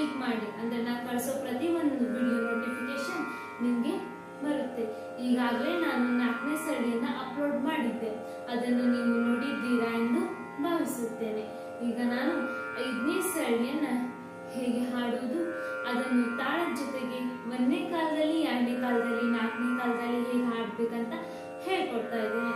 Click ಮಾಡಿ, ಅಂದ್ರೆ ನಾನು ಕಳಿಸೋ ಪ್ರತಿ ಒಂದು ವಿಡಿಯೋ ನೋಟಿಫಿಕೇಶನ್ ನಿಮಗೆ ಬರುತ್ತೆ. ಈಗಾಗಲೇ ನಾನು 4ನೇ ಸರಣಿಯನ್ನ ಅಪ್ಲೋಡ್ ಮಾಡಿದ್ದೆ, ಅದನ್ನು ನೀವು ನೋಡಿದ್ದೀರಾ ಎಂದು ಭಾವಿಸುತ್ತೇನೆ. ಈಗ ನಾನು 5ನೇ ಸರಣಿಯನ್ನ ಹೇಗೆ ಹಾಡುವುದು, ಅದನ್ನು ತಾಳದ ಜೊತೆಗೆ 1ನೇ ಕಾಲದಲ್ಲಿ, 2ನೇ ಕಾಲದಲ್ಲಿ, 4ನೇ ಕಾಲದಲ್ಲಿ ಹೇಗೆ ಹಾಡ್ಬೇಕಂತ ಹೇಳ್ಕೊಡ್ತಾ ಇದ್ದೇನೆ.